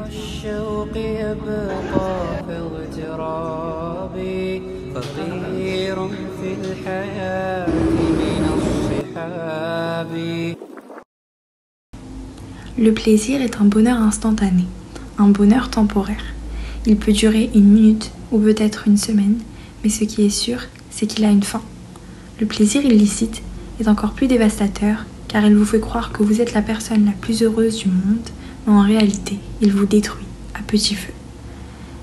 الشوق يبقى في اغتراب فقير في الحياة من الصحاب. Le plaisir est un bonheur instantané, un bonheur temporaire. Il peut durer une minute ou peut-être une semaine, mais ce qui est sûr, c'est qu'il a une fin. Le plaisir illicite est encore plus dévastateur car il vous fait croire que vous êtes la personne la plus heureuse du monde, mais en réalité, il vous détruit à petit feu.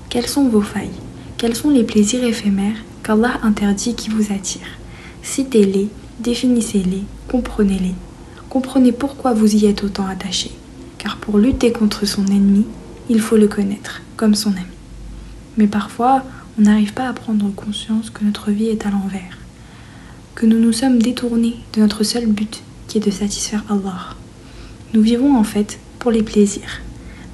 Quelles sont vos failles? Quels sont les plaisirs éphémères qu'Allah interdit qui vous attirent? Citez-les, définissez-les, comprenez-les. Comprenez pourquoi vous y êtes autant attaché. Car pour lutter contre son ennemi, il faut le connaître comme son ami. Mais parfois, on n'arrive pas à prendre conscience que notre vie est à l'envers, que nous nous sommes détournés de notre seul but qui est de satisfaire Allah. Nous vivons en fait pour les plaisirs,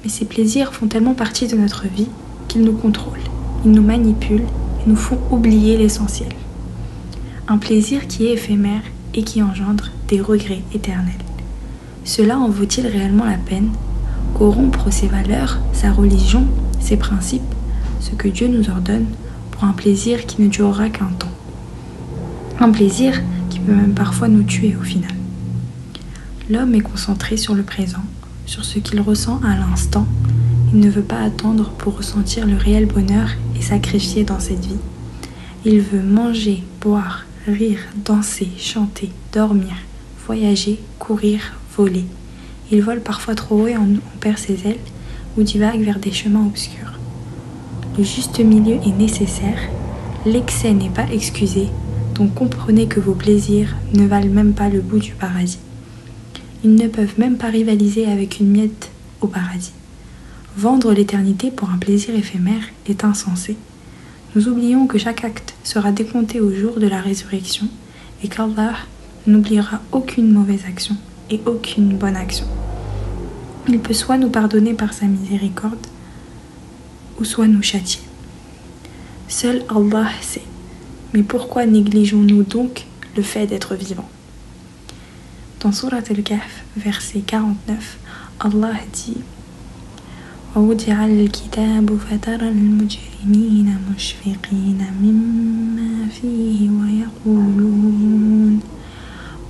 mais ces plaisirs font tellement partie de notre vie qu'ils nous contrôlent, ils nous manipulent et nous font oublier l'essentiel. Un plaisir qui est éphémère et qui engendre des regrets éternels. Cela en vaut-il réellement la peine? Corrompre ses valeurs, sa religion, ses principes, ce que Dieu nous ordonne pour un plaisir qui ne durera qu'un temps. Un plaisir qui peut même parfois nous tuer au final. L'homme est concentré sur le présent, sur ce qu'il ressent à l'instant. Il ne veut pas attendre pour ressentir le réel bonheur et sacrifier dans cette vie. Il veut manger, boire, rire, danser, chanter, dormir, voyager, courir, voler. Il vole parfois trop haut et on perd ses ailes ou divague vers des chemins obscurs. Le juste milieu est nécessaire, l'excès n'est pas excusé, donc comprenez que vos plaisirs ne valent même pas le bout du paradis. Ils ne peuvent même pas rivaliser avec une miette au paradis. Vendre l'éternité pour un plaisir éphémère est insensé. Nous oublions que chaque acte sera décompté au jour de la résurrection et qu'Allah n'oubliera aucune mauvaise action et aucune bonne action. Il peut soit nous pardonner par sa miséricorde ou soit nous châtier. Seul Allah sait. Mais pourquoi négligeons-nous donc le fait d'être vivants? Dans Surat Al-Kahf, verset 49, Allah dit وَوُضِعَ الْكِتَابُ فَتَرَى الْمُجْرِمِينَ مُشْفِقِينَ مِمَّا فِيهِ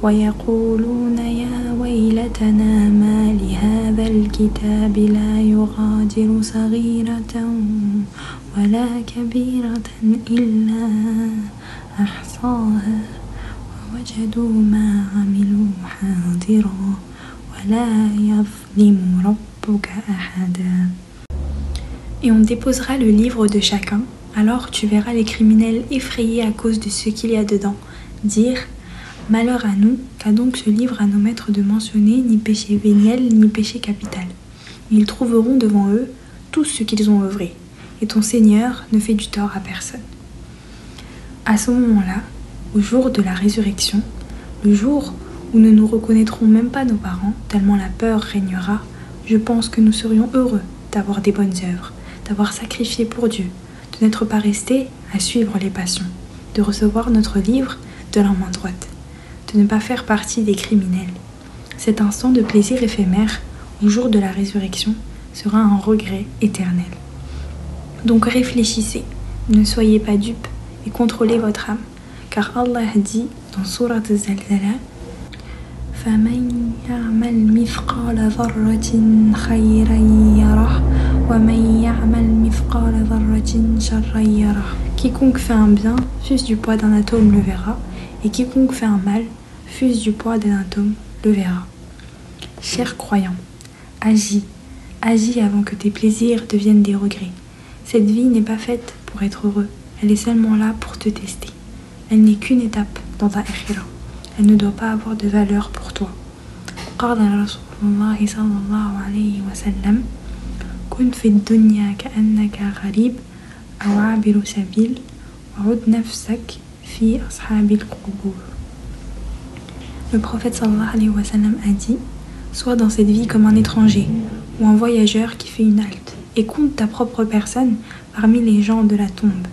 ويقولون يا ويلتنا ما لهذا الكتاب لا يغادر صغيرة ولا كبيرة إلا أحصاها ووجدوا ما عملوا حاضرا ولا يظلم ربك أحدا. Et on déposera le livre de chacun, alors tu verras les criminels effrayés à cause de ce qu'il y a dedans, dire malheur à nous, qu'a donc ce livre à nos maîtres de mentionner ni péché véniel ni péché capital. Ils trouveront devant eux tout ce qu'ils ont œuvré, et ton Seigneur ne fait du tort à personne. À ce moment-là, au jour de la résurrection, le jour où nous ne reconnaîtrons même pas nos parents, tellement la peur régnera, je pense que nous serions heureux d'avoir des bonnes œuvres, d'avoir sacrifié pour Dieu, de n'être pas restés à suivre les passions, de recevoir notre livre de la main droite, de ne pas faire partie des criminels. Cet instant de plaisir éphémère, au jour de la résurrection, sera un regret éternel. Donc réfléchissez, ne soyez pas dupes et contrôlez votre âme, car Allah dit dans Surat Al-Zalzala فَمَنْ يَعْمَلْ مِثْقَالَ ذَرَّةٍ خَيْرًا يَرَهُ وَمَنْ يَعْمَلْ مِثْقَالَ ذَرَّةٍ شَرًّا يَرَهُ. Quiconque fait un bien, fût-ce du poids d'un atome, le verra, et quiconque fait un mal, fût-ce du poids d'un atome, le verra. Chers croyants, agis avant que tes plaisirs deviennent des regrets. Cette vie n'est pas faite pour être heureux, elle est seulement là pour te tester. Elle n'est qu'une étape dans ta akhira. Elle ne doit pas avoir de valeur pour toi. قال رسول الله صلى الله عليه وسلم كن في الدنيا كأنك غريب أو عابر سبيل وعد نفسك في أصحاب القبور. Le prophète sallallahu alayhi wa sallam a dit: sois dans cette vie comme un étranger ou un voyageur qui fait une halte et compte ta propre personne parmi les gens de la tombe.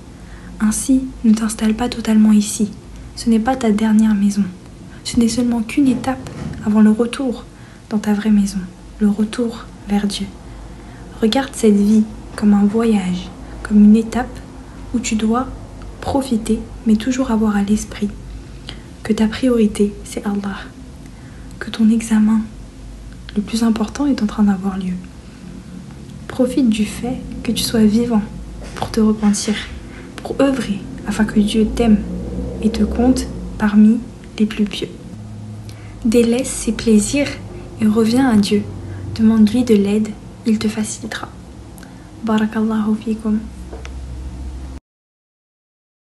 Ainsi, ne t'installe pas totalement ici. Ce n'est pas ta dernière maison. Ce n'est seulement qu'une étape avant le retour dans ta vraie maison, le retour vers Dieu. Regarde cette vie comme un voyage, comme une étape où tu dois profiter, mais toujours avoir à l'esprit que ta priorité, c'est Allah. Que ton examen le plus important est en train d'avoir lieu. Profite du fait que tu sois vivant pour te repentir, pour œuvrer afin que Dieu t'aime et te compte parmi les plus pieux. Délaisse ses plaisirs et reviens à Dieu. Demande-lui de l'aide, il te facilitera. Barakallahu fikum.